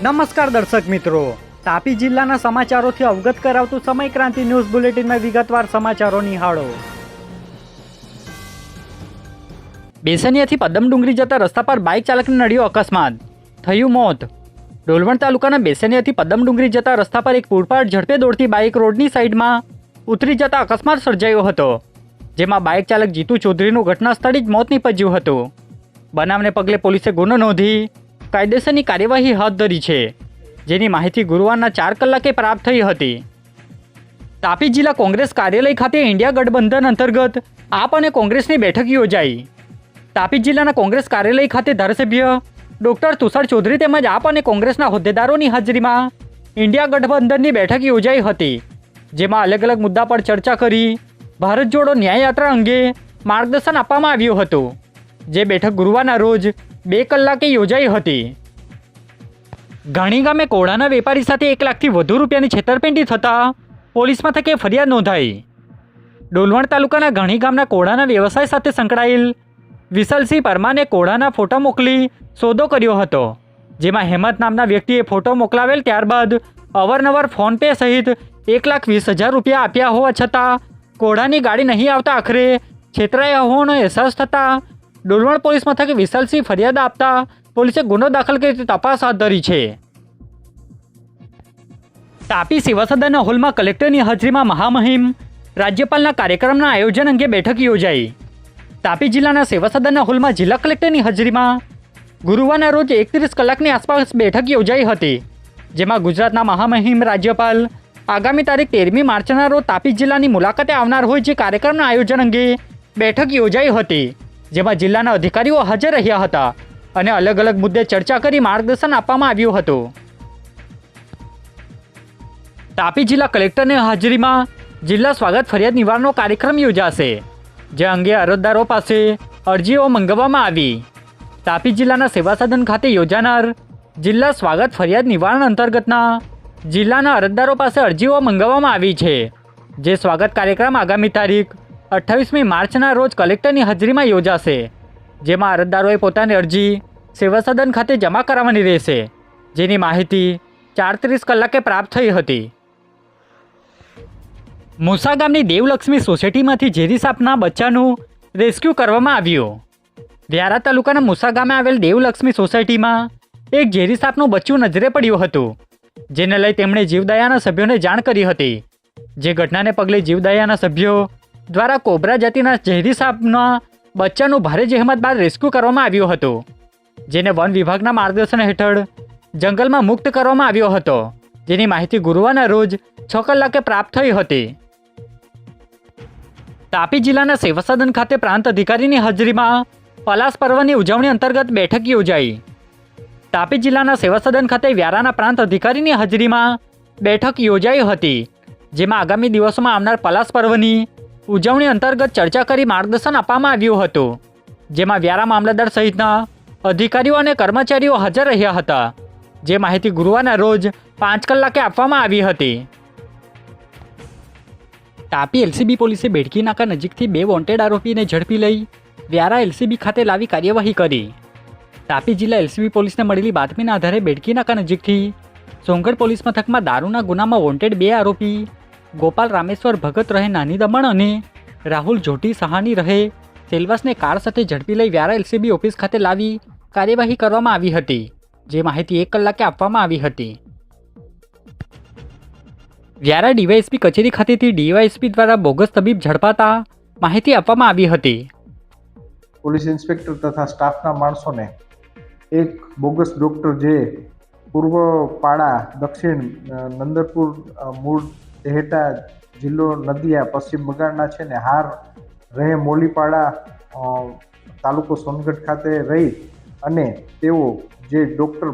નમસ્કાર દર્શક મિત્રો, તાપી જિલ્લાના સમાચારોથી અવગત કરાવતું સમય ક્રાંતિ ન્યૂઝ બુલેટિનમાં વિગતવાર સમાચારો નિહાળો। બેસનિયાથી પદમડુંગરી જતા રસ્તા પર બાઇક ચાલકને નડ્યો અકસ્માત, થયું મોત। ડોલવણ તાલુકાના બેસનિયાથી પદમડુંગરી જતા રસ્તા પર એક પૂરપાટ ઝડપે દોડતી બાઇક રોડની સાઈડમાં ઉતરી જતા અકસ્માત સર્જાયો હતો, જેમાં બાઇક ચાલક જીતુ ચૌધરીનું ઘટના સ્થળે જ મોત નીપજ્યું હતું। બનાવને પગલે પોલીસે ગુનો નોંધી કાયદેસરની કાર્યવાહી હાથ ધરી છે, જેની માહિતી ગુરુવારના 4 કલાકે પ્રાપ્ત થઈ હતી। તાપી જિલ્લા કોંગ્રેસ કાર્યાલય ખાતે ઇન્ડિયા ગઠબંધન અંતર્ગત આપ અને કોંગ્રેસની બેઠક યોજાઈ। તાપી જિલ્લાના કોંગ્રેસ કાર્યાલય ખાતે ધારાસભ્ય ડોક્ટર તુષાર ચૌધરી તેમજ આપ અને કોંગ્રેસના હોદ્દેદારોની હાજરીમાં ઇન્ડિયા ગઠબંધનની બેઠક યોજાઈ હતી, જેમાં અલગ અલગ મુદ્દા પર ચર્ચા કરી ભારત જોડો ન્યાય યાત્રા અંગે માર્ગદર્શન આપવામાં આવ્યું હતું, જે બેઠક ગુરુવારના રોજ 2 કલાકે યોજાઈ હતી। ઘાણી ગામે કોળાના વેપારી સાથે 1 લાખથી વધુ રૂપિયાની છેતરપિંડી થતાં પોલીસ મથકે ફરિયાદ નોંધાઈ। ડોલવણ તાલુકાના ઘાણી ગામના કોળાના વ્યવસાય સાથે સંકળાયેલ વિશાલસિંહ પરમાને કોળાના ફોટો મોકલી સોદો કર્યો હતો, જેમાં હેમંત નામના વ્યક્તિએ ફોટો મોકલાવેલ ત્યારબાદ અવારનવાર ફોનપે સહિત 1,20,000 રૂપિયા આપ્યા હોવા છતાં કોળાની ગાડી નહીં આવતા આખરે છેતરાયા હોવાનો અહેસાસ થતાં ડોલવણ પોલીસ મથકે વિશાલસિંહ ફરિયાદ આપતા પોલીસે ગુનો દાખલ કરી તપાસ હાથ ધરી છે। તાપી સેવા સદનના હોલમાં કલેક્ટરની હાજરીમાં મહામહિમ રાજ્યપાલના કાર્યક્રમના આયોજન અંગે બેઠક યોજાઈ। તાપી જિલ્લાના સેવા સદનના હોલમાં જિલ્લા કલેક્ટરની હાજરીમાં ગુરુવારના રોજ 31 કલાકની આસપાસ બેઠક યોજાઈ હતી, જેમાં ગુજરાતના મહામહિમ રાજ્યપાલ આગામી તારીખ 13મી માર્ચના રોજ તાપી જિલ્લાની મુલાકાતે આવનાર હોય જે કાર્યક્રમના આયોજન અંગે બેઠક યોજાઈ હતી, જેમાં જિલ્લાના અધિકારીઓ હાજર રહ્યા હતા અને અલગ અલગ મુદ્દે ચર્ચા કરી માર્ગદર્શન આપવામાં આવ્યું હતું। તાપી જિલ્લા કલેક્ટરની હાજરીમાં જિલ્લા સ્વાગત ફરિયાદ નિવારણનો કાર્યક્રમ યોજાશે, જે અંગે અરજદારો પાસે અરજીઓ મંગાવવામાં આવી। તાપી જિલ્લાના સેવા સદન ખાતે યોજાનાર જિલ્લા સ્વાગત ફરિયાદ નિવારણ અંતર્ગતના જિલ્લાના અરજદારો પાસે અરજીઓ મંગાવવામાં આવી છે, જે સ્વાગત કાર્યક્રમ આગામી તારીખ 28મી માર્ચના રોજ કલેક્ટરની હાજરીમાં યોજાશે, જેમાં અરજદારોએ પોતાની અરજી સેવા સદન ખાતે જમા કરાવવાની રહેશે, જેની માહિતી 4:30 કલાકે પ્રાપ્ત થઈ હતી। મુસા ગામની દેવલક્ષ્મી સોસાયટીમાંથી ઝેરી સાપના બચ્ચાનું રેસ્ક્યુ કરવામાં આવ્યું। વ્યારા તાલુકાના મુસા ગામે આવેલ દેવલક્ષ્મી સોસાયટીમાં એક ઝેરી સાપનું બચ્ચું નજરે પડ્યું હતું, જેને લઈ તેમણે જીવદયાના સભ્યોને જાણ કરી હતી, જે ઘટનાને પગલે જીવદયાના સભ્યો દ્વારા કોબ્રા જાતિના ઝેરી સાપના બચ્ચાનું ભારે જહેમત બાદ રેસ્ક્યુ કરવામાં આવ્યું હતું, જેને વન વિભાગના માર્ગદર્શન હેઠળ જંગલમાં મુક્ત કરવામાં આવ્યો હતો, જેની માહિતી ગુરુવારના રોજ 6 કલાકે પ્રાપ્ત થઈ હતી। તાપી જિલ્લાના સેવા સદન ખાતે પ્રાંત અધિકારીની હાજરીમાં પલાસ પર્વની ઉજવણી અંતર્ગત બેઠક યોજાઈ। તાપી જિલ્લાના સેવા સદન ખાતે વ્યારાના પ્રાંત અધિકારીની હાજરીમાં બેઠક યોજાઈ હતી, જેમાં આગામી દિવસોમાં આવનાર પલાસ પર્વની ઉજવણી અંતર્ગત ચર્ચા કરી માર્ગદર્શન આપવામાં આવ્યું હતું, જેમાં વ્યારા મામલતદાર સહિતના અધિકારીઓ અને કર્મચારીઓ હાજર રહ્યા હતા, જે માહિતી ગુરુવારના રોજ 5 કલાકે આપવામાં આવી હતી। તાપી એલસીબી પોલીસે બેડકી નાકા નજીકથી 2 વોન્ટેડ આરોપીને ઝડપી લઈ વ્યારા એલસીબી ખાતે લાવી કાર્યવાહી કરી। તાપી જિલ્લા એલસીબી પોલીસને મળેલી બાતમીના આધારે બેડકી નાકા નજીકથી સોંગઢ પોલીસ મથકમાં દારૂના ગુનામાં વોન્ટેડ 2 આરોપી ગોપાલ રામેશ્વર ભગત રહે નાની દમણ અને રાહુલ જોટી સહાની રહે સેલવાસને કાર સાથે ઝડપી લઈ વ્યારા એલસીબી ઓફિસ ખાતે લાવી કાર્યવાહી કરવામાં આવી હતી, જે માહિતી 1 કલાકે આપવામાં આવી હતી। વ્યારા ડીવાયએસપી કચેરી ખાતેથી ડીવાયએસપી દ્વારા બોગસ તબીબ ઝડપાતા માહિતી આપવામાં આવી હતી। પોલીસ ઇન્સ્પેક્ટર તથા સ્ટાફના માણસોને એક બોગસ ડૉક્ટર જે પૂર્વ પાડા દક્ષિણ નંદરપુર મૂળ દેહેટા જિલ્લો નદિયા પશ્ચિમ બંગાળના છે ને હાર રહે મોલીપાડા તાલુકો સોનગઢ ખાતે રહી અને તેઓ જે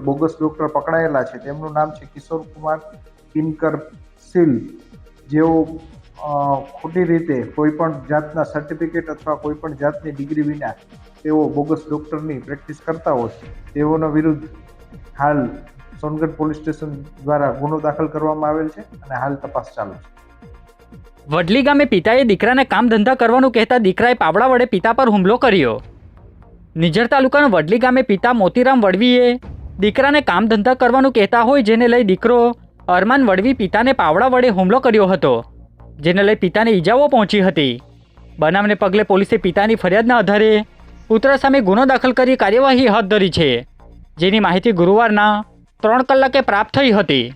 બોગસ ડૉક્ટર પકડાયેલા છે તેમનું નામ છે કિશોર કુમાર કિનકર સિલ, જેઓ ખોટી રીતે કોઈપણ જાતના સર્ટિફિકેટ અથવા કોઈપણ જાતની ડિગ્રી વિના તેઓ બોગસ ડૉક્ટરની પ્રેક્ટિસ કરતા હોય, તેઓના વિરુદ્ધ હાલ સોનગઢ પોલીસ સ્ટેશન દ્વારા ગુનો દાખલ કરવામાં આવેલ છે અને હાલ તપાસ ચાલુ છે। વડલી ગામે પિતાએ દીકરાને કામ ધંધા કરવાનું કહેતા દીકરાએ પાવડા વડે પિતા પર હુમલો કર્યો। નિઝર તાલુકાના વડલી ગામે પિતા મોતીરામ વડવીએ દીકરાને કામ ધંધા કરવાનું કહેતા હોય, જેને લઈ દીકરો અરમાન વડવી પિતાને પાવડા વડે હુમલો કર્યો હતો, જેને લઈ પિતાને ઈજાઓ પહોંચી હતી. બનાવને પગલે પોલીસે પિતાની ફરિયાદના આધારે પુત્ર સામે ગુનો દાખલ કરી કાર્યવાહી હાથ ધરી છે, જેની માહિતી ગુરુવારના 3 કલાકે પ્રાપ્ત થઈ હતી.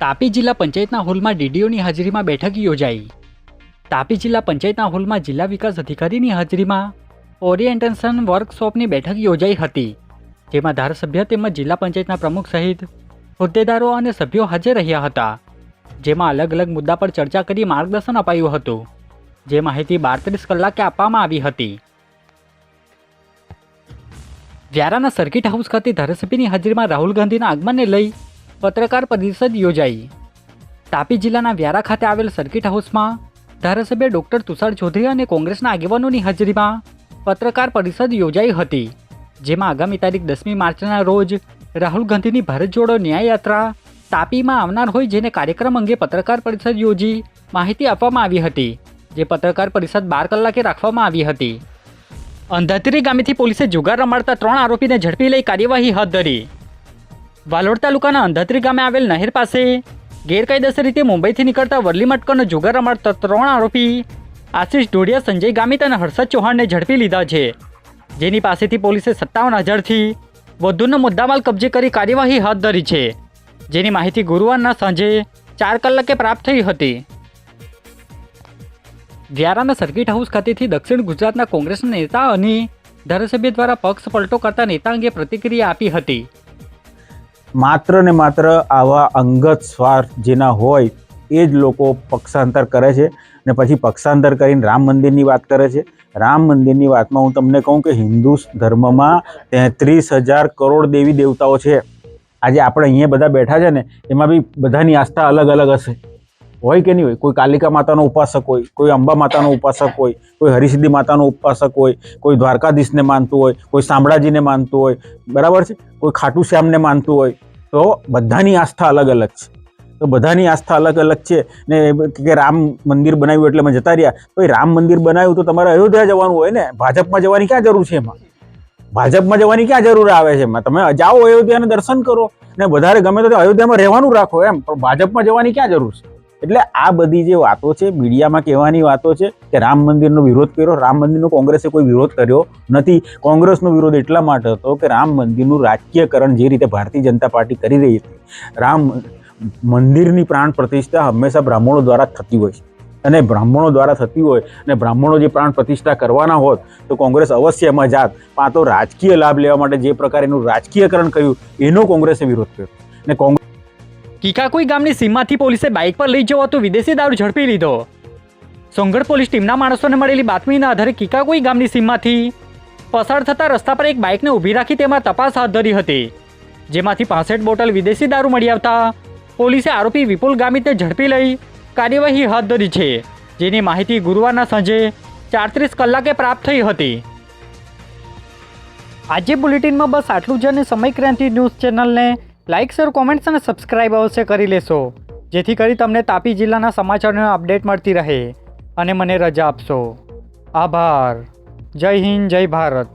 તાપી જિલ્લા પંચાયતના હોલમાં ડીડીઓની હાજરીમાં બેઠક યોજાઈ. તાપી જિલ્લા પંચાયતના હોલમાં જિલ્લા વિકાસ અધિકારીની હાજરીમાં ઓરિએન્ટેશન વર્કશોપની બેઠક યોજાઈ હતી, જેમાં ધારાસભ્ય તેમજ જિલ્લા પંચાયતના પ્રમુખ સહિત હોદ્દેદારો અને સભ્યો હાજર રહ્યા હતા, જેમાં અલગ અલગ મુદ્દા પર ચર્ચા કરી માર્ગદર્શન અપાયું હતું, જે માહિતી 32 કલાકે આપવામાં આવી હતી. વ્યારાના સર્કિટ હાઉસ ખાતે ધારાસભ્યની હાજરીમાં રાહુલ ગાંધીના આગમનને લઈ પત્રકાર પરિષદ યોજાઈ. તાપી જિલ્લાના વ્યારા ખાતે આવેલ સર્કિટ હાઉસમાં ધારાસભ્ય ડોક્ટર તુષાર ચૌધરી અને કોંગ્રેસના આગેવાનોની હાજરીમાં પત્રકાર પરિષદ યોજાઈ હતી, જેમાં આગામી તારીખ 10મી માર્ચના રોજ રાહુલ ગાંધીની ભારત જોડો ન્યાય યાત્રા તાપીમાં આવનાર હોય, જેને કાર્યક્રમ અંગે પત્રકાર પરિષદ યોજી માહિતી આપવામાં આવી હતી, જે પત્રકાર પરિષદ 12 કલાકે રાખવામાં આવી હતી. અંધાત્રી ગામેથી પોલીસે જુગાર રમાડતા 3 આરોપીને ઝડપી લઈ કાર્યવાહી હાથ ધરી. વાલોડ તાલુકાના અંધાત્રી ગામે આવેલ નહેર પાસે ગેરકાયદેસર રીતે મુંબઈથી નીકળતા વરલી મટકાનો જુગાર રમાડતા 3 આરોપી આશિષ ઢોડિયા, સંજય ગામિત અને હર્ષદ ચૌહાણને ઝડપી લીધા છે, જેની પાસેથી પોલીસે 57,000થી વધુનો મુદ્દામાલ કબજે કરી કાર્યવાહી હાથ ધરી છે, જેની માહિતી ગુરુવારના સાંજે 4 કલાકે પ્રાપ્ત થઈ હતી. વ્યારાના સર્કિટ હાઉસ ખાતેથી દક્ષિણ ગુજરાતના કોંગ્રેસના નેતા અને ધારાસભ્ય દ્વારા પક્ષ પલટો કરતા નેતા અંગે પ્રતિક્રિયા આપી હતી. માત્ર ને માત્ર આવા અંગત સ્વાર્થ જેના હોય એ જ લોકો પક્ષાંતર કરે છે ને પછી પક્ષાંતર કરીને રામ મંદિરની વાત કરે છે. રામ મંદિરની વાતમાં હું તમને કહું કે હિન્દુ ધર્મમાં 33,000 કરોડ દેવી દેવતાઓ છે. આજે આપણે અહીંયા બધા બેઠા છે ને, એમાં બી બધાની આસ્થા અલગ અલગ હશે, હોય કે નહીં હોય. કોઈ કાલિકા માતાનો ઉપાસક હોય, કોઈ અંબા માતાનો ઉપાસક હોય, કોઈ હરિસિદ્ધિ માતાનો ઉપાસક હોય, કોઈ દ્વારકાધીશને માનતું હોય, કોઈ શામળાજીને માનતું હોય, બરાબર છે, કોઈ ખાટુ શ્યામને માનતું હોય. તો બધાની આસ્થા અલગ અલગ છે. તો બધાની આસ્થા અલગ અલગ છે ને કે રામ મંદિર બનાવ્યું એટલે મેં જતા રહ્યા. તો એ રામ મંદિર બનાવ્યું તો તમારે અયોધ્યા જવાનું હોય ને, ભાજપમાં જવાની ક્યાં જરૂર છે? એમાં ભાજપમાં જવાની ક્યાં જરૂર આવે છે? એમાં તમે જાઓ અયોધ્યાને દર્શન કરો ને વધારે ગમે તો અયોધ્યામાં રહેવાનું રાખો એમ, પણ ભાજપમાં જવાની ક્યાં જરૂર છે? એટલે આ બધી જે વાતો છે મીડિયામાં કહેવાની વાતો છે કે રામ મંદિરનો વિરોધ કર્યો. રામ મંદિરનો કોંગ્રેસે કોઈ વિરોધ કર્યો નથી. કોંગ્રેસનો વિરોધ એટલા માટે હતો કે રામ મંદિરનું રાજકીયકરણ જે રીતે ભારતીય જનતા પાર્ટી કરી રહી હતી, રામ મંદિરની પ્રાણ પ્રતિષ્ઠા હંમેશા બ્રાહ્મણો દ્વારા થતી હોય છે, અને બ્રાહ્મણો દ્વારા થતી હોય અને બ્રાહ્મણો જે પ્રાણ પ્રતિષ્ઠા કરવાના હોત તો કોંગ્રેસ અવશ્ય એમાં જાત. પણ આ તો રાજકીય લાભ લેવા માટે જે પ્રકારે એનું રાજકીયકરણ કર્યું એનો કોંગ્રેસે વિરોધ કર્યો. અને કોંગ્રેસ કીકાકુઈ ગામની સીમમાંથી પોલીસે બાઇક પર લઈ જવાતો વિદેશી દારૂ ઝડપી લીધો. સોંગઢ પોલીસ ટીમના માણસોને મળેલી બાતમીના આધારે કીકાકુઈ ગામની સીમમાંથી પસાર થતા રસ્તા પર એક બાઇકને ઊભી રાખી તેમાં તપાસ હાથ ધરી હતી, જેમાંથી 65 બોટલ વિદેશી દારૂ મળી આવતા પોલીસે આરોપી વિપુલ ગામિતને ઝડપી લઈ કાર્યવાહી હાથ ધરી છે, જેની માહિતી ગુરુવારના સાંજે 4:30 કલાકે પ્રાપ્ત થઈ હતી. આજે બુલેટિનમાં બસ આટલું જ. અને સમય ક્રાંતિ ન્યૂઝ ચેનલને લાઇક, શેર, કોમેન્ટ્સ અને સબસ્ક્રાઇબ અવશ્ય કરી લેશો, જેથી કરી તમને તાપી જિલ્લાના સમાચારોની અપડેટ મળતી રહે. અને મને રજા આપશો. આભાર. જય હિન્દ, જય ભારત.